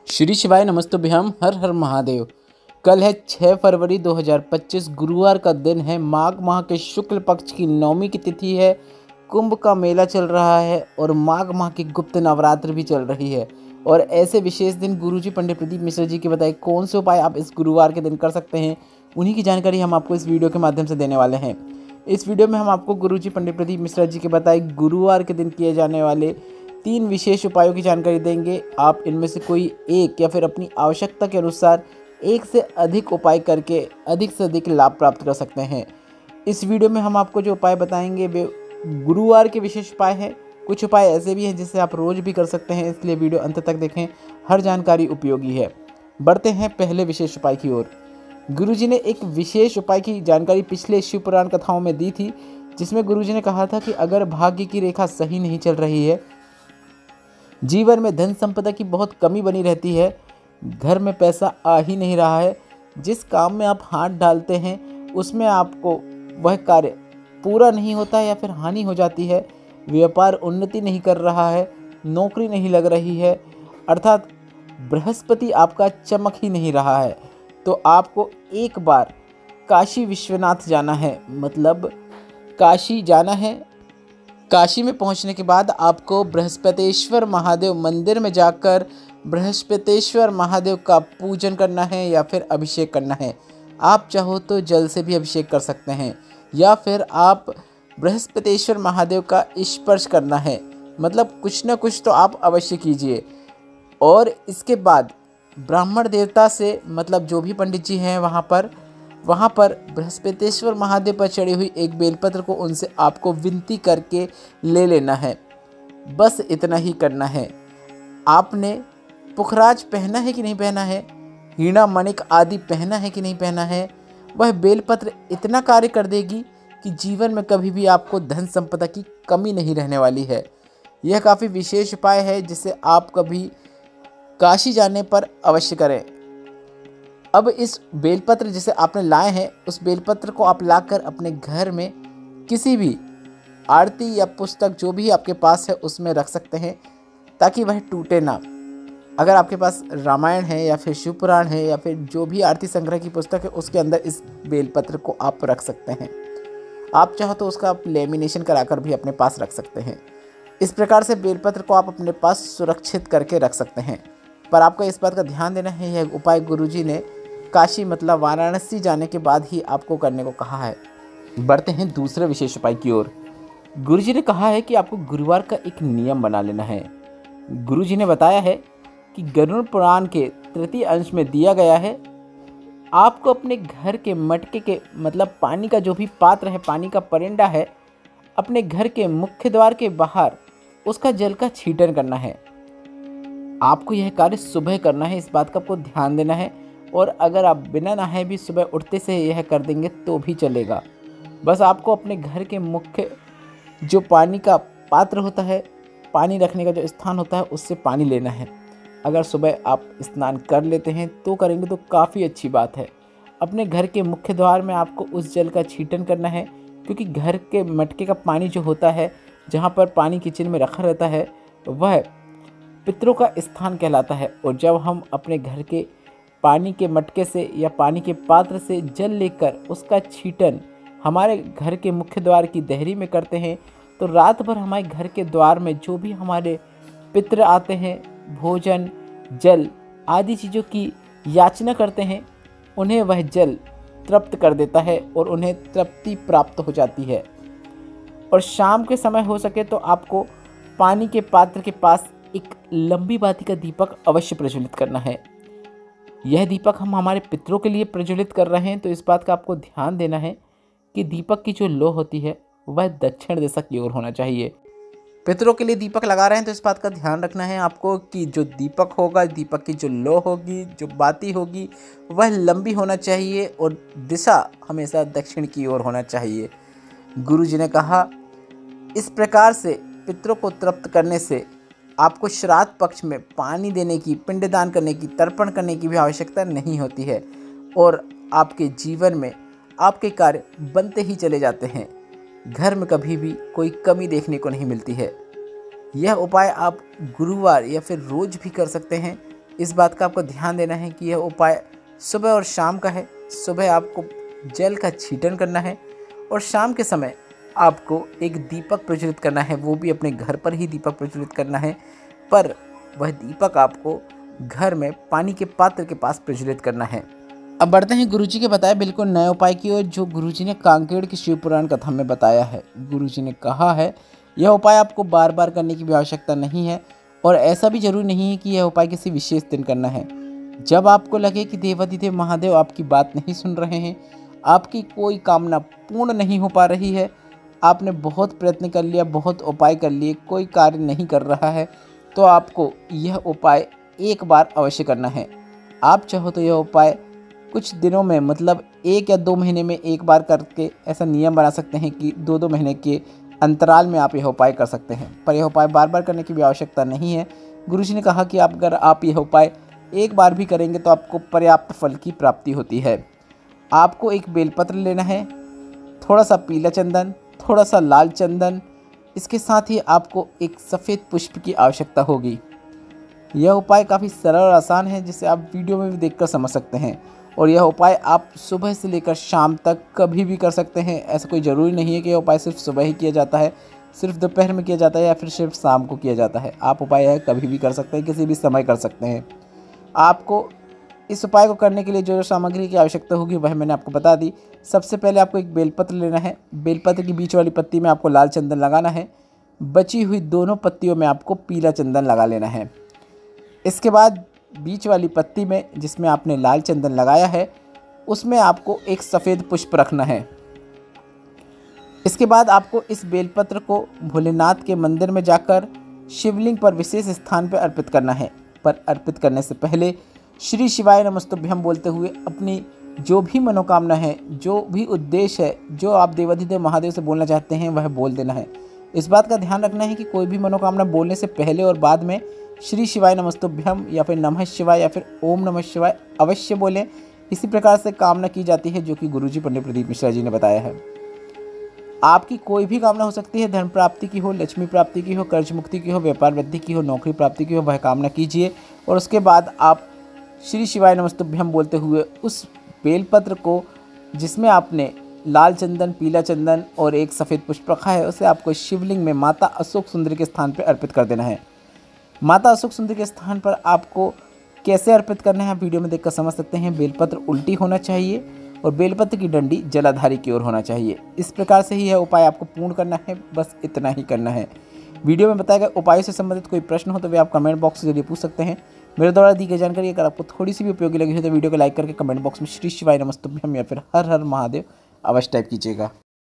श्री शिवाय नमस्तुभ्यम हर हर महादेव। कल है 6 फरवरी 2025 गुरुवार का दिन है। माघ माह के शुक्ल पक्ष की नवमी की तिथि है। कुंभ का मेला चल रहा है और माघ माह की गुप्त नवरात्र भी चल रही है। और ऐसे विशेष दिन गुरुजी पंडित प्रदीप मिश्रा जी के बताए कौन से उपाय आप इस गुरुवार के दिन कर सकते हैं, उन्हीं की जानकारी हम आपको इस वीडियो के माध्यम से देने वाले हैं। इस वीडियो में हम आपको गुरुजी पंडित प्रदीप मिश्रा जी के बताए गुरुवार के दिन किए जाने वाले 3 विशेष उपायों की जानकारी देंगे। आप इनमें से कोई एक या फिर अपनी आवश्यकता के अनुसार एक से अधिक उपाय करके अधिक से अधिक लाभ प्राप्त कर सकते हैं। इस वीडियो में हम आपको जो उपाय बताएंगे वे गुरुवार के विशेष उपाय हैं। कुछ उपाय ऐसे भी हैं जिसे आप रोज भी कर सकते हैं, इसलिए वीडियो अंत तक देखें, हर जानकारी उपयोगी है। बढ़ते हैं पहले विशेष उपाय की ओर। गुरुजी ने एक विशेष उपाय की जानकारी पिछले शिव पुराण कथाओं में दी थी, जिसमें गुरुजी ने कहा था कि अगर भाग्य की रेखा सही नहीं चल रही है, जीवन में धन संपदा की बहुत कमी बनी रहती है, घर में पैसा आ ही नहीं रहा है, जिस काम में आप हाथ डालते हैं उसमें आपको वह कार्य पूरा नहीं होता है या फिर हानि हो जाती है, व्यापार उन्नति नहीं कर रहा है, नौकरी नहीं लग रही है, अर्थात बृहस्पति आपका चमक ही नहीं रहा है, तो आपको एक बार काशी विश्वनाथ जाना है। मतलब काशी जाना है। काशी में पहुंचने के बाद आपको बृहस्पतेश्वर महादेव मंदिर में जाकर बृहस्पतेश्वर महादेव का पूजन करना है या फिर अभिषेक करना है। आप चाहो तो जल से भी अभिषेक कर सकते हैं या फिर आप बृहस्पतेश्वर महादेव का स्पर्श करना है। मतलब कुछ ना कुछ तो आप अवश्य कीजिए। और इसके बाद ब्राह्मण देवता से, मतलब जो भी पंडित जी हैं वहाँ पर बृहस्पतेश्वर महादेव पर चढ़ी हुई एक बेलपत्र को उनसे आपको विनती करके ले लेना है। बस इतना ही करना है। आपने पुखराज पहना है कि नहीं पहना है, हीरा मणिक आदि पहना है कि नहीं पहना है, वह बेलपत्र इतना कार्य कर देगी कि जीवन में कभी भी आपको धन संपदा की कमी नहीं रहने वाली है। यह काफ़ी विशेष उपाय है जिसे आप कभी काशी जाने पर अवश्य करें। अब इस बेलपत्र जिसे आपने लाए हैं, उस बेलपत्र को आप लाकर अपने घर में किसी भी आरती या पुस्तक जो भी आपके पास है उसमें रख सकते हैं, ताकि वह टूटे ना। अगर आपके पास रामायण है या फिर शिव पुराण है या फिर जो भी आरती संग्रह की पुस्तक है, उसके अंदर इस बेलपत्र को आप रख सकते हैं। आप चाहो तो उसका आप लेमिनेशन कराकर भी अपने पास रख सकते हैं। इस प्रकार से बेलपत्र को आप अपने पास सुरक्षित करके रख सकते हैं। पर आपको इस बात का ध्यान देना है, यह उपाय गुरुजी ने काशी मतलब वाराणसी जाने के बाद ही आपको करने को कहा है। बढ़ते हैं दूसरे विशेष उपाय की ओर। गुरुजी ने कहा है कि आपको गुरुवार का एक नियम बना लेना है। गुरुजी ने बताया है कि गरुड़ पुराण के तृतीय अंश में दिया गया है, आपको अपने घर के मटके के मतलब पानी का जो भी पात्र है, पानी का परिंदा है, अपने घर के मुख्य द्वार के बाहर उसका जल का छींटन करना है। आपको यह कार्य सुबह करना है, इस बात का आपको ध्यान देना है। और अगर आप बिना नहाए भी सुबह उठते से यह कर देंगे तो भी चलेगा। बस आपको अपने घर के मुख्य जो पानी का पात्र होता है, पानी रखने का जो स्थान होता है, उससे पानी लेना है। अगर सुबह आप स्नान कर लेते हैं तो करेंगे तो काफ़ी अच्छी बात है। अपने घर के मुख्य द्वार में आपको उस जल का छींटन करना है, क्योंकि घर के मटके का पानी जो होता है, जहाँ पर पानी किचन में रखा रहता है, वह पितरों का स्थान कहलाता है। और जब हम अपने घर के पानी के मटके से या पानी के पात्र से जल लेकर उसका छींटन हमारे घर के मुख्य द्वार की देहरी में करते हैं, तो रात भर हमारे घर के द्वार में जो भी हमारे पितर आते हैं, भोजन, जल आदि चीज़ों की याचना करते हैं, उन्हें वह जल तृप्त कर देता है और उन्हें तृप्ति प्राप्त हो जाती है। और शाम के समय हो सके तो आपको पानी के पात्र के पास एक लंबी बाती का दीपक अवश्य प्रज्वलित करना है। यह दीपक हम हमारे पितरों के लिए प्रज्वलित कर रहे हैं, तो इस बात का आपको ध्यान देना है कि दीपक की जो लो होती है वह दक्षिण दिशा की ओर होना चाहिए। पितरों के लिए दीपक लगा रहे हैं तो इस बात का ध्यान रखना है आपको कि जो दीपक होगा, दीपक की जो लो होगी, जो बाती होगी, वह लंबी होना चाहिए और दिशा हमेशा दक्षिण की ओर होना चाहिए। गुरुजी ने कहा, इस प्रकार से पितरों को तृप्त करने से आपको श्राद्ध पक्ष में पानी देने की, पिंडदान करने की, तर्पण करने की भी आवश्यकता नहीं होती है और आपके जीवन में आपके कार्य बनते ही चले जाते हैं। घर में कभी भी कोई कमी देखने को नहीं मिलती है। यह उपाय आप गुरुवार या फिर रोज भी कर सकते हैं। इस बात का आपको ध्यान देना है कि यह उपाय सुबह और शाम का है। सुबह आपको जल का छींटन करना है और शाम के समय आपको एक दीपक प्रज्वलित करना है, वो भी अपने घर पर ही दीपक प्रज्वलित करना है, पर वह दीपक आपको घर में पानी के पात्र के पास प्रज्वलित करना है। अब बढ़ते हैं गुरुजी के बताए बिल्कुल नए उपाय की ओर, जो गुरुजी ने कांकेड़ की शिव पुराण कथा में बताया है। गुरुजी ने कहा है यह उपाय आपको बार बार करने की भी आवश्यकता नहीं है और ऐसा भी जरूरी नहीं है कि यह उपाय किसी विशेष दिन करना है। जब आपको लगे कि देवाधिदेव महादेव आपकी बात नहीं सुन रहे हैं, आपकी कोई कामना पूर्ण नहीं हो पा रही है, आपने बहुत प्रयत्न कर लिया, बहुत उपाय कर लिए, कोई कार्य नहीं कर रहा है, तो आपको यह उपाय एक बार अवश्य करना है। आप चाहो तो यह उपाय कुछ दिनों में, मतलब 1 या 2 महीने में एक बार करके ऐसा नियम बना सकते हैं कि 2-2 महीने के अंतराल में आप यह उपाय कर सकते हैं, पर यह उपाय बार बार करने की भी आवश्यकता नहीं है। गुरुजी ने कहा कि अगर आप यह उपाय एक बार भी करेंगे तो आपको पर्याप्त फल की प्राप्ति होती है। आपको एक बेलपत्र लेना है, थोड़ा सा पीला चंदन, थोड़ा सा लाल चंदन, इसके साथ ही आपको एक सफ़ेद पुष्प की आवश्यकता होगी। यह उपाय काफ़ी सरल और आसान है, जिसे आप वीडियो में भी देखकर समझ सकते हैं, और यह उपाय आप सुबह से लेकर शाम तक कभी भी कर सकते हैं। ऐसा कोई ज़रूरी नहीं है कि यह उपाय सिर्फ सुबह ही किया जाता है, सिर्फ दोपहर में किया जाता है या फिर सिर्फ शाम को किया जाता है। आप उपाय यह कभी भी कर सकते हैं, किसी भी समय कर सकते हैं। आपको इस उपाय को करने के लिए जो सामग्री की आवश्यकता होगी वह मैंने आपको बता दी। सबसे पहले आपको एक बेलपत्र लेना है। बेलपत्र की बीच वाली पत्ती में आपको लाल चंदन लगाना है। बची हुई दोनों पत्तियों में आपको पीला चंदन लगा लेना है। इसके बाद बीच वाली पत्ती में जिसमें आपने लाल चंदन लगाया है, उसमें आपको एक सफ़ेद पुष्प रखना है। इसके बाद आपको इस बेलपत्र को भोलेनाथ के मंदिर में जाकर शिवलिंग पर विशेष स्थान पर अर्पित करना है। पर अर्पित करने से पहले श्री शिवाय नमस्तुभ्यम बोलते हुए अपनी जो भी मनोकामना है, जो भी उद्देश्य है, जो आप देवाधिदेव महादेव से बोलना चाहते हैं, वह बोल देना है। इस बात का ध्यान रखना है कि कोई भी मनोकामना बोलने से पहले और बाद में श्री शिवाय नमस्तुभ्यम या फिर नमः शिवाय या फिर ओम नमः शिवाय अवश्य बोलें। इसी प्रकार से कामना की जाती है, जो कि गुरुजी पंडित प्रदीप मिश्रा जी ने बताया है। आपकी कोई भी कामना हो सकती है, धन प्राप्ति की हो, लक्ष्मी प्राप्ति की हो, कर्ज मुक्ति की हो, व्यापार वृद्धि की हो, नौकरी प्राप्ति की हो, वह कामना कीजिए और उसके बाद आप श्री शिवाय नमस्तुभ्यम बोलते हुए उस बेलपत्र को, जिसमें आपने लाल चंदन, पीला चंदन और एक सफ़ेद पुष्प रखा है, उसे आपको शिवलिंग में माता अशोक सुंदरी के स्थान पर अर्पित कर देना है। माता अशोक सुंदरी के स्थान पर आपको कैसे अर्पित करना है आप वीडियो में देखकर समझ सकते हैं। बेलपत्र उल्टी होना चाहिए और बेलपत्र की डंडी जलाधारी की ओर होना चाहिए। इस प्रकार से ही यह उपाय आपको पूर्ण करना है, बस इतना ही करना है। वीडियो में बताए गए उपायों से संबंधित कोई प्रश्न हो तो वे आप कमेंट बॉक्स के जरिए पूछ सकते हैं। मेरे द्वारा दी गई जानकारी अगर आपको थोड़ी सी भी उपयोगी लगी हो तो वीडियो को लाइक करके कमेंट बॉक्स में श्री शिवाय नमस्तुभ्यम या फिर हर हर महादेव अवश्य टाइप कीजिएगा।